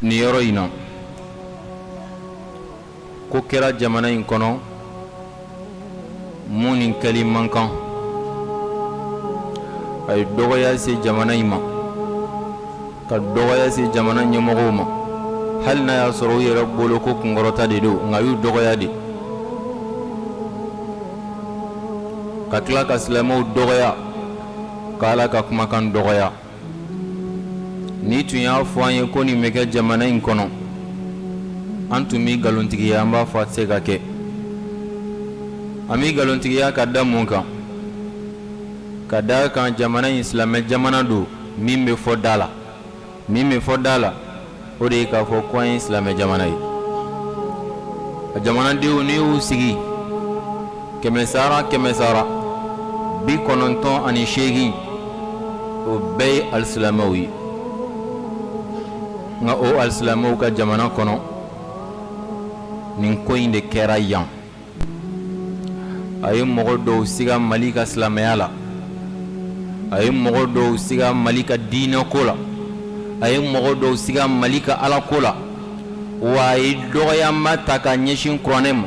ni yɔrɔ in na ko kɛra jamana in kɔnɔ mun ni kɛli man kan a ye dɔgɔya se jamana in ma ka dɔgɔya se jamana ɲɛmɔgɔw ma hali n'a y'a sɔrɔ u yɛrɛ bolo ko kunkɔrɔta de don nka y'u dɔgɔya de ka tila ka silamɛw dɔgɔya ka Ala ka kumakan dɔgɔya ni tun y'a fɔ an ye ko nin bɛ kɛ jamana in kɔnɔ an tun bɛ nkalontigiya an b'a fɔ a tɛ se ka kɛ an bɛ nkalontigiya ka da mun kan ka da kan jamana in silamɛ jamana don min bɛ fɔ da la o de ye k'a fɔ ko an ye silamɛ jamana ye a jamanadenw n'i y'u sigi kɛmɛ sara 98 o bɛɛ ye alisilamɛw ye nka o alisilamɛw ka jamana kɔnɔ nin ko in de kɛra yan a ye mɔgɔ dɔw siga Mali ka silamɛya la a ye mɔgɔ dɔw siga Mali ka diinɛ ko la a ye mɔgɔ dɔw siga Mali ka Ala ko la wa a ye dɔgɔyama ta ka ɲɛsin kuranɛ ma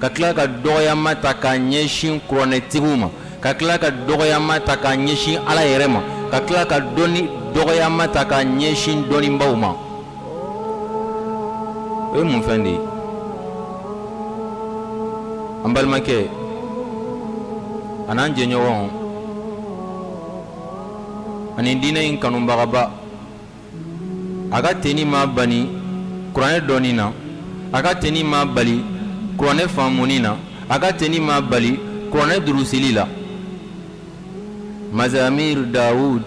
ka tila ka dɔgɔyama ta ka ɲɛsin kuranɛtigiw ma ka tila ka dɔgɔyama ta ka ɲɛsin Ala yɛrɛ ma ka tila ka dɔgɔyama ta ka ɲɛsin dɔnnibaw ma o ye mun fɛn de ye an balimakɛ a n'an jɛɲɔgɔn ani diinɛ in kanubagaba a ka tenni ma bani kuranɛ dɔnni na a ka tenni ma bali kuranɛ faamuni na a ka tenni ma bali kuranɛ durusili la Mazamir Dawud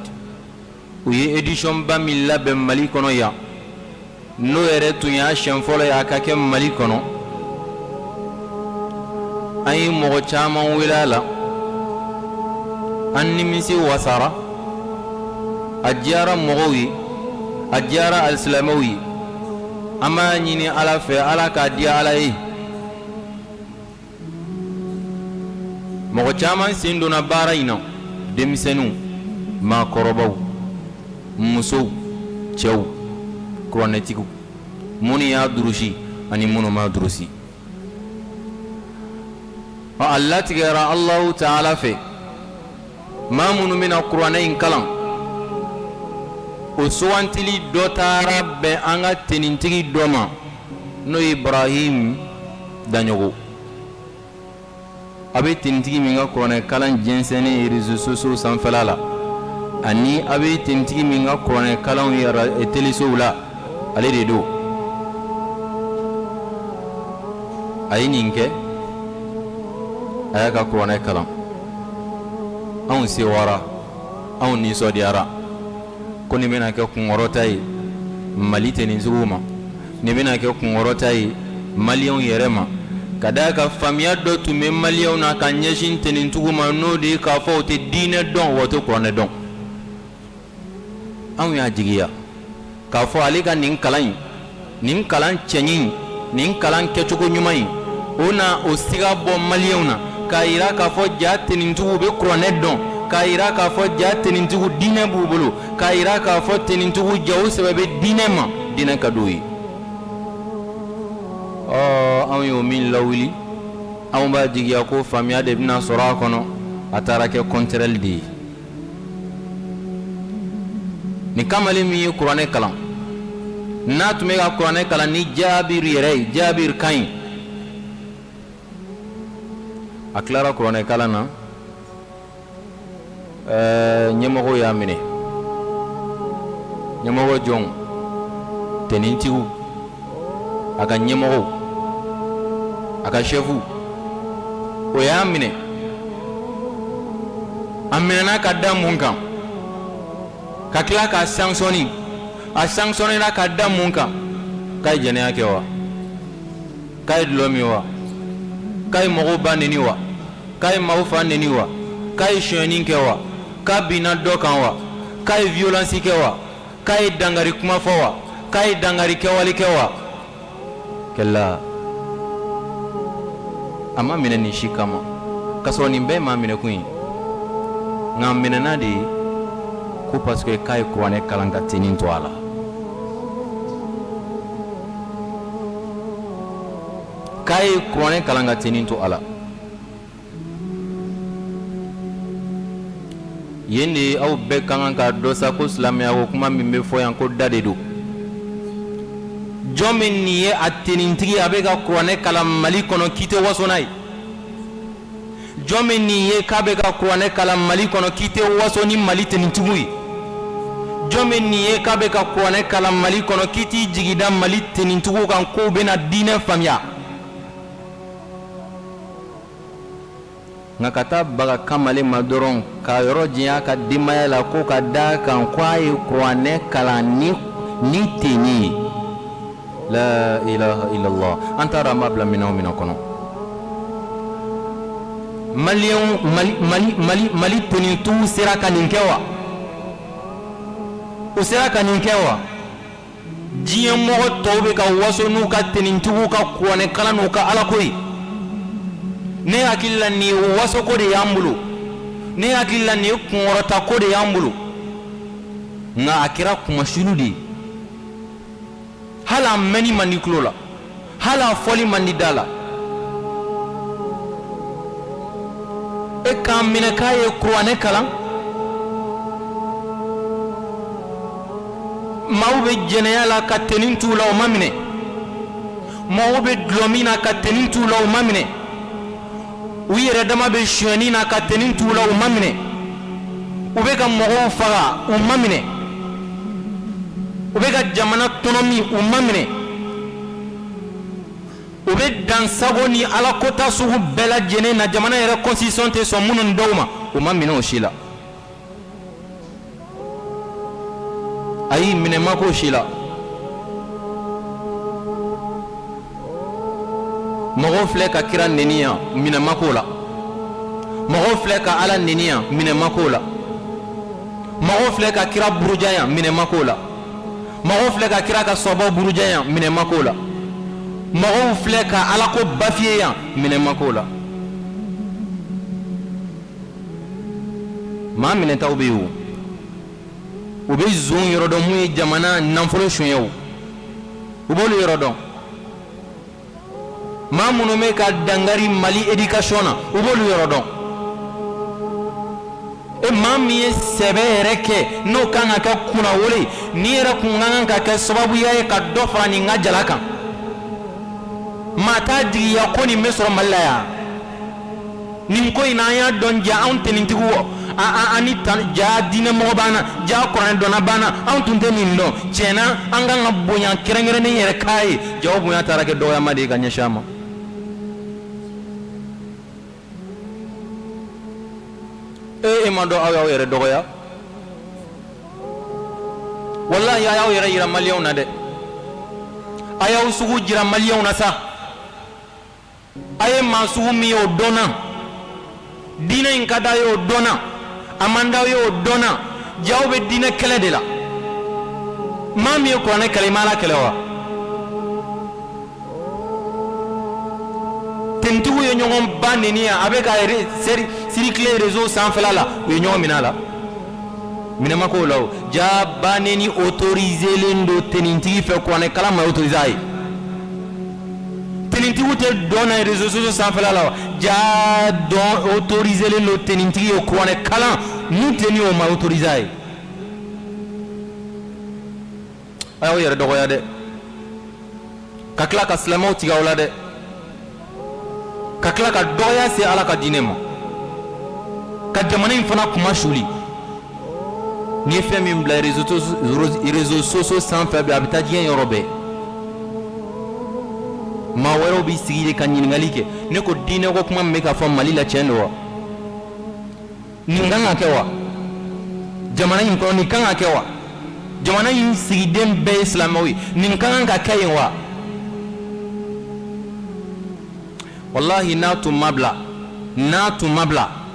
u ye édition ba min labɛn Mali kɔnɔ yan n'o yɛrɛ tun y'a siɲɛ fɔlɔ ye a ka kɛ Mali kɔnɔ an ye mɔgɔ caman wele a la an nimisi wasara a diyara mɔgɔw ye a diyara alisilamɛw ye an b'a ɲini Ala fɛ Ala k'a di Ala ye mɔgɔ caman sen donna baara in na denmisɛnninw maakɔrɔbaw musow cɛw kuranɛtigiw minnu y'a durusi ani minnu m'a durusi a latigɛra Allahu Ta'ala fɛ maa minnu bɛna kuranɛ in kalan o sugantili dɔ taara bɛn an ka tenintigi dɔ ma n'o ye Ibrahim Daɲogo a bɛ tenintigi min ka kuranɛ kalan jɛnsɛnnen réseaux sociaux sanfɛla la ani a bɛ tenintigi min ka kuranɛ kalanw ye télésow la ale de don a ye nin kɛ a y'a ka kuranɛ kalan anw sewara anw nisɔndiyara ko nin bɛna kɛ kunkɔrɔta ye Mali tenitigiw ma nin bɛna kɛ kunkɔrɔta ye maliyɛnw yɛrɛ ma ka da ka faamuya dɔ tun bɛ maliyɛnw na ka ɲɛsin tenitigiw ma n'o de ye k'a fɔ o tɛ diinɛ dɔn wa o tɛ kuranɛ dɔn anw y'a jigiya k'a fɔ ale ka nin kalan cɛɲi nin kalan kɛcogo ɲuman in o na o siga bɔ maliyɛnw na k'a yira k'a fɔ ja tenitigiw bɛ kuranɛ dɔn k'a yira k'a fɔ ja tenitigiw diinɛ b'u bolo k'a yira k'a fɔ tenitigiw jaw sɛbɛ bɛ diinɛ ma diinɛ ka d'u ye anw y'o min lawuli anw b'a jigiya ko faamuya de bɛna sɔrɔ a kɔnɔ a taara kɛ contraire de ye nin kamalen min ye kuranɛ kalan n'a tun bɛ ka kuranɛ kalan ni Jabir yɛrɛ ye Jabir kan ye a tilara kuranɛ kalan na ɲɛmɔgɔw y'a minɛ ɲɛmɔgɔ jɔnw tenitigiw a ka ɲɛmɔgɔw a ka chɛfu o y'a minɛ a minɛna ka da mun kan ka tila k'a sanctionner a sanctionnera ka da mun kan k'a ye jɛnɛya kɛ wa k'a ye dulɔ min wa k'a ye mɔgɔw ba neni wa k'a ye maaw fa neni wa k'a ye sonyɛni kɛ wa k'a binna dɔ kan wa k'a ye violence kɛ wa k'a ye dangari kuma fɔ wa k'a ye dangari kɛwale kɛ wa kɛla a ma minɛ nin si kama k'a sɔrɔ nin bɛɛ ma minɛ kun ye nka minɛna de ye ko parce que k'a ye kuranɛ kalan ka tenni to a la k'a ye kuranɛ kalan ka tinin to ala yen de aw bɛɛ ka kan ka dɔ sa ko silamɛya ko kuma min bɛ fɔ yan ko da de don jɔn min nin ye a tenintigi a bɛ ka kuranɛ kalan Mali kɔnɔ k'i tɛ waso n'a ye jɔn min nin ye k'a bɛ ka kuranɛ kalan Mali kɔnɔ k'i tɛ waso ni Mali tenitigiw ye jɔn min nin ye k'a bɛ ka kuranɛ kalan Mali kɔnɔ k'i t'i jigi da Mali tenitigiw kan k'u bɛna diinɛ faamuya nka ka taa baga kamalen ma dɔrɔn ka yɔrɔ janya ka denbaya la ko ka da kan ko a ye kuranɛ kalan ni tenni ye la ilaha illallah an taara an b'a bila minɛn o minɛn kɔnɔ Mali tenitigiw sera ka nin kɛ wa u sera ka nin kɛ wa diɲɛ mɔgɔ tɔw bɛ ka waso n'u ka tenitigiw ka kuranɛ kalan n'u ka alako ye ne hakili la nin ye wasoko de y'an bolo ne hakili la nin ye kunkɔrɔtako de y'an bolo nka a kɛra kumasulu de ye hali a mɛnni man di tulo la hali a fɔli man di da la e k'a minɛ k'a ye kuranɛ kalan maaw bɛ jɛnɛya la ka teni t'u la o ma minɛ maaw bɛ dulɔmin na ka teni t'u la o ma minɛ u yɛrɛ dama bɛ sonyɛni na ka teni t'u la u ma minɛ u bɛ ka mɔgɔw faga u ma minɛ u bɛ ka jamana tɔnɔ min u ma minɛ u bɛ dansago ni alakota sugu bɛɛ lajɛlen na jamana yɛrɛ constitution tɛ sɔn minnu dɔw ma u ma minɛ o si la ayi minɛ ma k'o si la mɔgɔw filɛ ka kira neni yan minɛ ma k'o la mɔgɔw filɛ ka ala neni yan minɛ ma k'o la mɔgɔw filɛ ka kira buruja yan minɛ ma k'o la mɔgɔw filɛ ka kira ka sɔbɔ buruja yan minɛ ma k'o la mɔgɔw filɛ ka ala ko bafiye yan minɛ ma k'o la maa minɛtaw bɛ yen o u bɛ zon yɔrɔ dɔn mun ye jamana nafolo suɲɛw u b'olu yɔrɔ dɔn maa minnu bɛ ka dangari Mali éducation na u b'olu yɔrɔ dɔn e maa min ye sɛbɛ yɛrɛ kɛ n'o kan ka kɛ kunnawolo ni yɛrɛ kun kan ka kɛ sababuya ye ka dɔ fara nin ka jala kan maa t'a jigiya ko nin bɛ sɔrɔ Mali la yan nin ko in na an y'a dɔn ja anw tenitigiw an ni ja diinɛmɔgɔ b'an na ja kuranɛ dɔnna b'an na anw tun tɛ nin dɔn tiɲɛna an kan ka bonya kɛrɛnkɛrɛnnen yɛrɛ k'a ye jaw bonya taara kɛ dɔgɔyama de ye ka ɲɛsin a ma e ma dɔn aw y'aw yɛrɛ dɔgɔya wallahi a y'aw yɛrɛ yira maliyɛnw na dɛ a y'aw sugu jira maliyɛnw na sa a ye maa sugu min ye o dɔnna diinɛ in ka d'a ye o dɔnna a man d'aw ye o dɔnna jaw bɛ diinɛ kɛlɛ de la maa min ye kuranɛ kɛlɛ i ma ala kɛlɛ wa tenitigiw ye ɲɔgɔn ba neni yan a bɛ ka circuler réseau sanfɛla la u ye ɲɔgɔn minɛ a la minɛ ma k'o la o ja ba neni autoriselen don tenitigi fɛ kuranɛ kalan ma autorisé a ye tenitigiw tɛ dɔn na réseau sociaux sanfɛla la wa ja dɔn autoriselen don tenitigi ye kuranɛ kalan mun teni o ma autorisé a ye a y'aw yɛrɛ dɔgɔya dɛ ka tila ka silamɛw tigɛ aw la dɛ ka tila ka dɔgɔya se ala ka diinɛ ma ka jamana in fana kuma suli ni ye fɛn min bila réseaux sociaux sanfɛ bi a bɛ taa diɲɛ yɔrɔ bɛɛ maa wɛrɛw b'i sigi de ka ɲininkali kɛ ne ko diinɛ ko kuma min bɛ ka fɔ Mali la tiɲɛ don wa nin kan ka kɛ wa jamana in kɔnɔ nin kan ka kɛ wa jamana in sigiden bɛɛ ye silamɛw ye nin ka kan ka kɛ yen wa wallahi n'a tun ma bila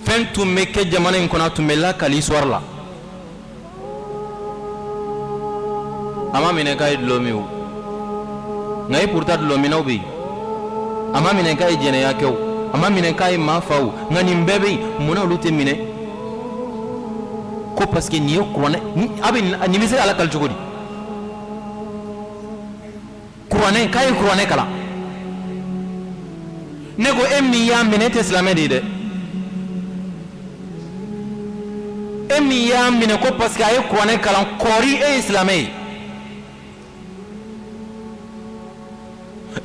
fɛn tun bɛ kɛ jamana in kɔnɔ a tun bɛ lakali histoire la a ma minɛ k'a ye dulɔmi o nka e pourtant dulɔminaw bɛ yen a ma minɛ k'a ye jɛnɛya kɛ o a ma minɛ k'a ye maa fa o nka nin bɛɛ bɛ yen munna olu tɛ minɛ ko parce que nin ye kuranɛ nin bɛ se ala kali cogo di kuranɛ k'a ye kuranɛ kalan ne ko e min y'a minɛ tɛ silamɛ de ye dɛ e min y'a minɛ ko parce que a ye kuranɛ kalan kɔri e ye silamɛ ye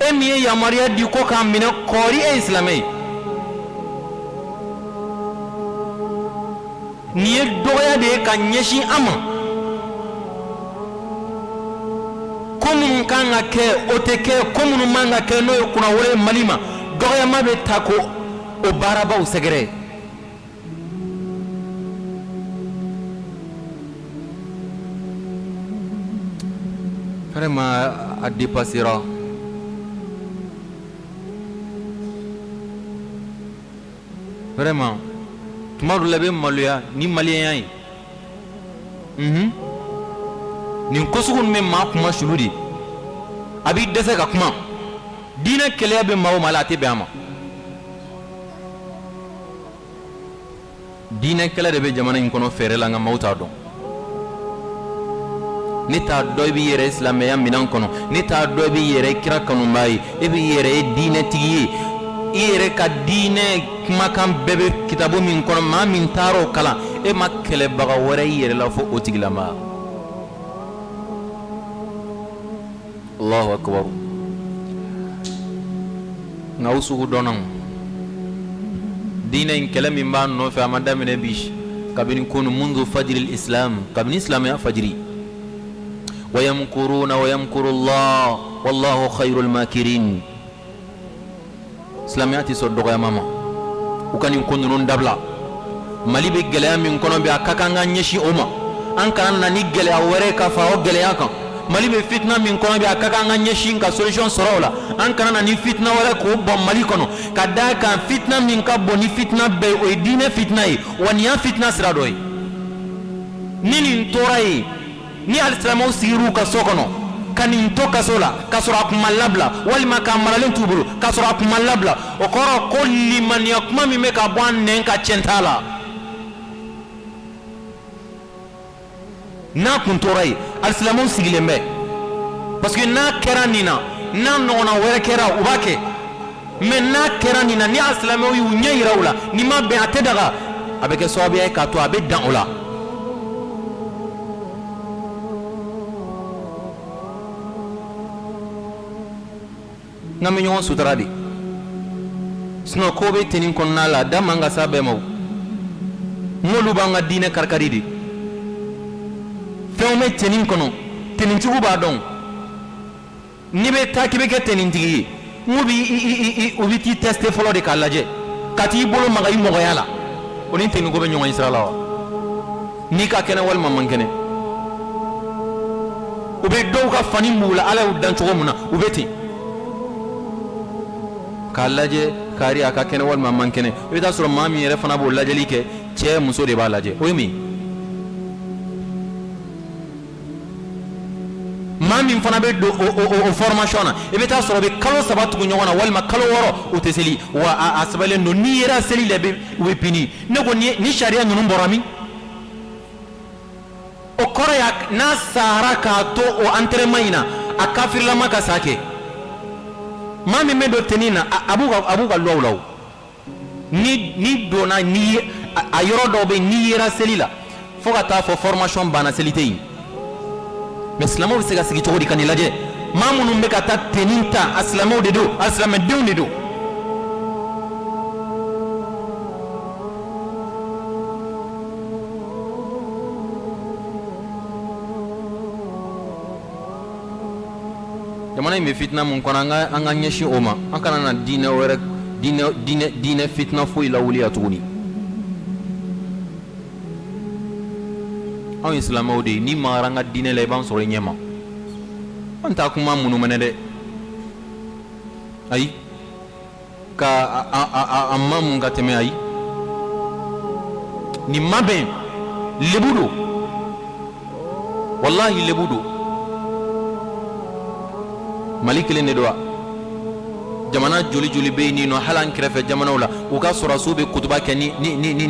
e min ye yamaruya di ko k'a minɛ kɔri e ye silamɛ ye nin ye dɔgɔya de ye ka ɲɛsin an ma ko minnu kan ka kɛ o tɛ kɛ ko minnu man ka kɛ n'o ye kunnawolo ye Mali ma dɔgɔyama bɛ ta ko o baarabaw sɛgɛrɛ vraiment a dépassera vraiment tuma dɔ la bɛ maloya ni maliyɛnya ye nin ko sugu ninnu bɛ maa kuma sulu de a b'i dɛsɛ ka kuma diinɛ kɛlɛya bɛ maa o maa la a tɛ bɛn a ma diinɛ kɛlɛ de bɛ jamana in kɔnɔ fɛɛrɛ la nka maaw t'a dɔn ne t'a dɔn i b'i yɛrɛ silamɛya minɛn kɔnɔ ne t'a dɔn i b'i yɛrɛ kira kanubaa ye e b'i yɛrɛ ye diinɛtigi ye i yɛrɛ ka diinɛ kumakan bɛɛ bɛ kitabu min kɔnɔ maa min taara o kalan e ma kɛlɛbaga wɛrɛ i yɛrɛ la fo o tigilama Allahu akbar nka o sugu dɔnna diinɛ in kɛlɛ min b'a nɔfɛ a ma daminɛ bi kabini kunu mundu fajiri islam kabini silamɛya fajiri ويمكرون ويمكر الله والله خير الماكرين silamɛya so dɔgɔya mama u ka nin ko ninnu dabila Mali bɛ gɛlɛya min kɔnɔ bi a ka kan ka ɲɛsin o ma an kana na ni gɛlɛya wɛrɛ ka fara o gɛlɛya kan Mali bɛ fitina min kɔnɔ bi a ka kan ka ɲɛsin ka solution sɔrɔ o la an kana na ni fitina wɛrɛ k'o bɔn Mali kɔnɔ ka d'a kan fitina min ka bon ni fitina bɛɛ ye o ye diinɛ fitina ye wa nin y'a fitina sira dɔ ye ni nin tora ye ni alisilamɛw sigir'u ka so kɔnɔ ka nin to kaso la k'a sɔrɔ a kun ma labila walima k'a maralen t'u bolo k'a sɔrɔ a kun ma labila o kɔrɔ ko limaniya kuma min bɛ ka bɔ an nɛn ka tiɲɛ t'a la n'a kun tora yen alisilamɛw sigilen bɛ parce que n'a kɛra nin na n'a ɲɔgɔnna wɛrɛ kɛra u b'a kɛ mais n'a kɛra nin na ni alisilamɛw y'u ɲɛ yira u la ni ma bɛn a tɛ daga a bɛ kɛ sababuya ye k'a to a bɛ dan o la n'an bɛ ɲɔgɔn sutura de sinon ko bɛ teni kɔnɔna la da man ka s'a bɛɛ ma o n'olu b'an ka diinɛ karikari de fɛnw bɛ teni kɔnɔ tenitigiw b'a dɔn n'i bɛ taa k'i bɛ kɛ tenitigi ye n'u b'i t'i tester fɔlɔ de k'a lajɛ ka t'i bolo maga i mɔgɔya la o ni teniko bɛ ɲɔgɔn ye sira la wa n'i ka kɛnɛ walima man kɛnɛ u bɛ dɔw ka fani b'u la ala y'u dan cogo min na u bɛ ten k'a lajɛ kari a ka kɛnɛ walima man kɛnɛ i bɛ taa sɔrɔ maa min yɛrɛ fana b'o lajɛli kɛ cɛ muso de b'a lajɛ o ye min maa min fana bɛ don o formation na i bɛ taa sɔrɔ u bɛ kalo 3 tugu ɲɔgɔn na walima kalo 6 u tɛ seli wa a sɛbɛnlen don n'i yera seli la u bɛ pini ne ko ni sariya ninnu bɔra min o kɔrɔ ye n'a sara k'a to o entraînement in na a kafirilama ka sa kɛ maa min bɛ don tenni na a b'u ka lɔw la o ni donna a yɔrɔ dɔw bɛ yen n'i yera seli la fo ka taa fɔ formation banna seli tɛ yen mais silamɛw bɛ se ka sigi cogo di ka nin lajɛ maa minnu bɛ ka taa tenni ta a silamɛw de don a silamɛdenw de don jamana in bɛ fitina mun kɔnɔ an ka ɲɛsin o ma an kana na diinɛ wɛrɛ diinɛ fitina foyi lawuli yan tuguni anw ye silamɛw de ye ni magara an ka diinɛ la i b'an sɔrɔ i ɲɛma an t'a kuma minnu mɛnɛ dɛ ayi ka a ma mun ka tɛmɛ ayi nin ma bɛn lebu don wallahi lebu don Mali kelen de don wa jamana joli joli bɛ yen nɔ hali an kɛrɛfɛ jamanaw la u ka sɔrɔsiw bɛ kutuba kɛ ni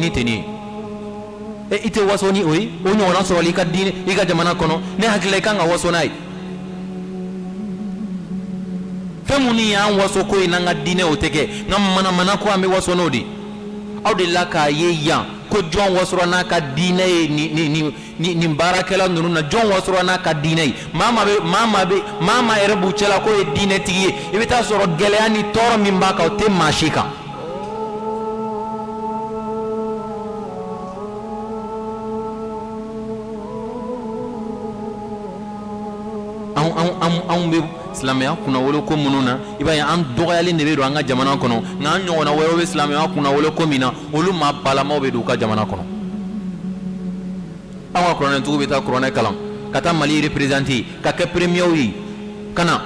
tɛ nin ye i tɛ waso ni o ye o ɲɔgɔnna sɔrɔli i ka diinɛ i ka jamana kɔnɔ ne hakili la i kan ka waso n'a ye femuni ya waso ko ina nga dine o teke ngam mana ko ambe waso nodi awde la ka ye yan ko jon wasro na ka dine ni barakela nunu na jon wasro na ka dine mama ere buchela ko e dine tiye ibita soro geleani toro mimbaka o te mashika an be silamɛya kunnawolo ko minnu na i b'a ye an dɔgɔyalen de bɛ don an ka jamana kɔnɔ nka an ɲɔgɔnna wɛrɛw bɛ silamɛya kunnawolo ko min na olu maa balamaw bɛ don u ka jamana kɔnɔ an ka kuranɛtigiw bɛ taa kuranɛ kalan ka taa Mali représenter ka kɛ premiers ye ka na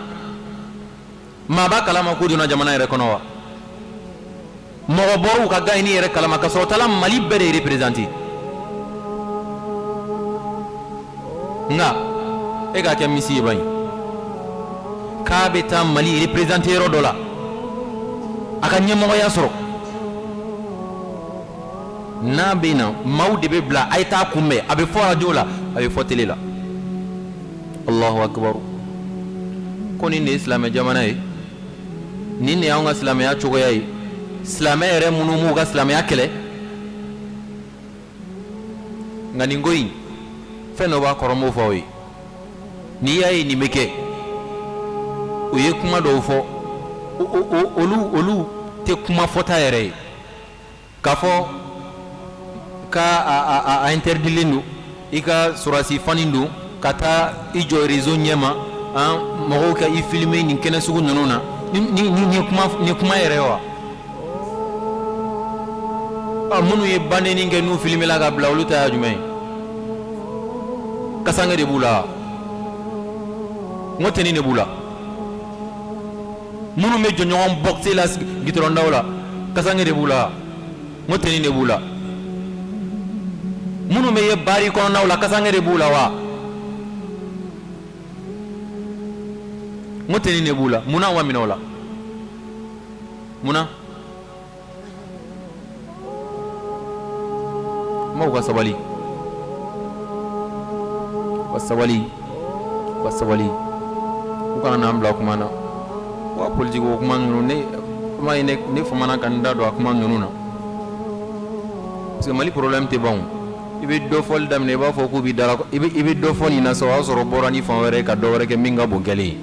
maa b'a kalama k'u donna jamana yɛrɛ kɔnɔ wa mɔgɔ bɔr'u ka gayini yɛrɛ kalama ka sɔrɔ u taara Mali bɛɛ de représenter nka e ka kɛ misi ye ba in k'a bɛ taa Mali représenter yɔrɔ dɔ la a ka ɲɛmɔgɔya sɔrɔ n'a bɛ na maaw de bɛ bila a ye taa kunbɛn a bɛ fɔ radio la a bɛ fɔ télé la Allahu akbar ko nin de ye silamɛ jamana ye nin de y'anw ka silamɛya cogoya ye silamɛ yɛrɛ minnu m'u ka silamɛya kɛlɛ nka nin ko in fɛn dɔ b'a kɔrɔ n b'o fɔ aw ye n'i y'a ye nin bɛ kɛ o ye kuma dɔw fɔ olu tɛ kuma fɔta yɛrɛ ye k'a fɔ ka a interdilen don i ka sɔrɔdasi fani don ka taa i jɔ réseau ɲɛma mɔgɔw ka i filmer nin kɛnɛ sugu ninnu na ni kuma yɛrɛ wa minnu ye bandenni kɛ n'u filmera ka bila olu ta ye jumɛn ye kasange de b'u la n ko tenni de b'u la minnu bɛ jɔɲɔgɔn boxe la gitɔrɔndaw la kasange de b'u la n ko tenni de b'u la minnu bɛ ye baari kɔnɔnaw la kasange de b'u la wa n ko tenni de b'u la munna wa minɛ o la munna maaw ka sabali u kana n'an bila kuma na wa politique o kuma ninnu ne famana ka n da don a kuma ninnu na parce que Mali problème tɛ ban i bɛ dɔ fɔli daminɛ i b'a fɔ k'u b'i dara i bɛ dɔ fɔ nin na sisan o y'a sɔrɔ bɔra ni fan wɛrɛ ka dɔ wɛrɛ kɛ min ka bon kɛlen ye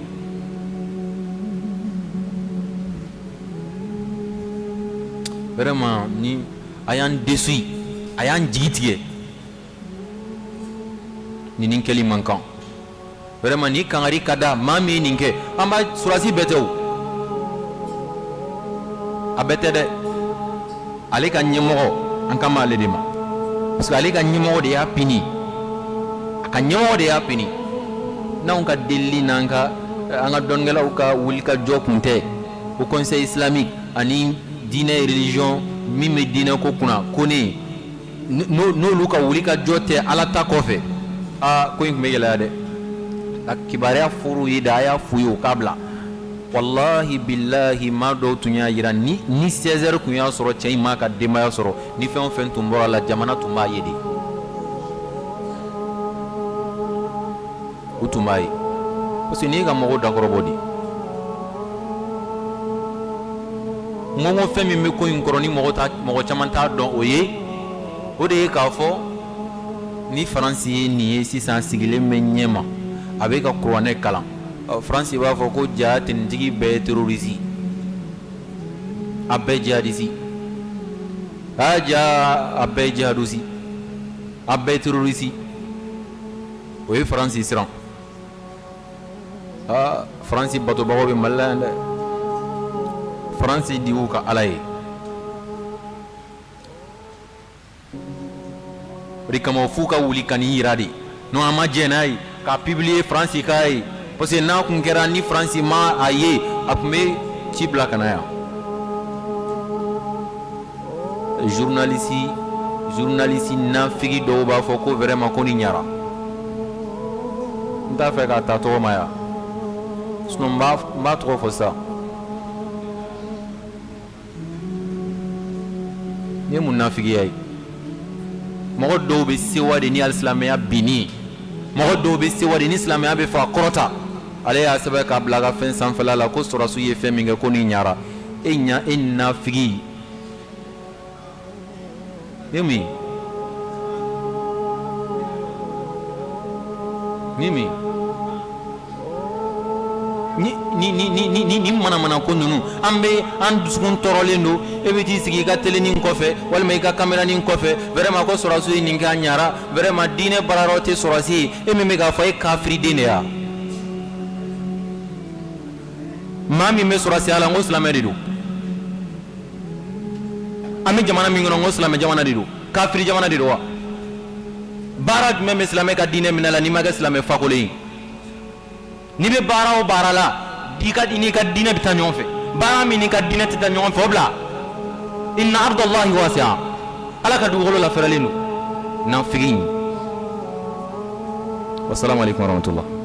vraiment ni a y'an déçu a y'an jigi tigɛ nin kɛli man kan vraiment ni kangari ka da maa min ye nin kɛ an b'a sɔrɔdasi bɛɛ tɛ o a bɛɛ tɛ dɛ ale ka ɲɛmɔgɔ an kan b'ale de ma parce que ale ka ɲɛmɔgɔ de y'a pini a ka ɲɛmɔgɔ de y'a pini n'anw ka delili n'an ka an ka dɔnnikɛlaw ka wulikajɔ kun tɛ o conseil islamique ani diinɛ religion min bɛ diinɛ ko kunna ko ne n'olu ka wulikajɔ tɛ ala ta kɔfɛ ko in tun bɛ gɛlɛya dɛ a kibaruya furu ye da a y'a f'u ye o k'a bila wallahi billahi maa dɔw tun y'a jira ni 16 heures tun y'a sɔrɔ cɛ in m'a ka denbaya sɔrɔ ni fɛn o fɛn tun bɔra la jamana tun b'a ye de u tun b'a ye parce que n'i ka mɔgɔw dakɔrɔbɔ de n ko fɛn min bɛ ko in kɔrɔ ni mɔgɔ caman t'a dɔn o ye o de ye k'a fɔ ni Faransi ye nin ye sisan sigilen bɛ ɲɛma a bɛ ka kuranɛ kalan Faransi b'a fɔ ko ja tenitigi bɛɛ ye terroriste a bɛɛ jihadiste ja a bɛɛ jihadiste a bɛɛ terroriste o ye Faransi siran Faransi batobagaw bɛ Mali la yan dɛ Faransi di y'u ka ala ye o de kama f'u ka wuli ka n'i yira de non an ma jɛn n'a ye ka publier Faransi k'a ye parce que n'a kun kɛra ni Faransi ma a ye a tun bɛ ci bila ka na yan journaliste nafigi dɔw b'a fɔ ko vraiment ko ni ɲara n t'a fɛ k'a ta tɔgɔ ma yan sinon n b'a tɔgɔ fɔ sisan ni ye mun nafigiya ye mɔgɔ dɔw bɛ sewa de ni alisilamɛya binni mɔgɔ dɔw bɛ sewa de ni silamɛya bɛ fɛ a kɔrɔta ale y'a sɛbɛn k'a bila ka fɛn sanfɛla la ko sɔrɔsiw ye fɛn min kɛ ko ni ɲara e nafigi Mimi ni mana ko nunu an dusukun tɔɔrɔlen don e bɛ t'i sigi i ka télé nin kɔfɛ walima i ka caméra nin kɔfɛ vraiment ko sɔrɔsiw ye nin kɛ a ɲara vraiment diinɛ baarayɔrɔ tɛ sɔrɔsi ye e min bɛ k'a fɔ e kafiriden de ya maa min bɛ sɔrɔsiya la n ko silamɛ de don an bɛ jamana min kɔnɔ n ko silamɛ jamana de don kafiri jamana de don wa baara jumɛn bɛ silamɛ ka diinɛ minɛ la n'i ma kɛ silamɛ fakolen ye n'i bɛ baara o baara la n'i ka diinɛ bɛ taa ɲɔgɔn fɛ baara min n'i ka diinɛ tɛ taa ɲɔgɔn fɛ o bila inna ardallahi wasi'a ala ka dugukolo lafɛrɛlen don nafigi wassalamu alaikum warahmatullah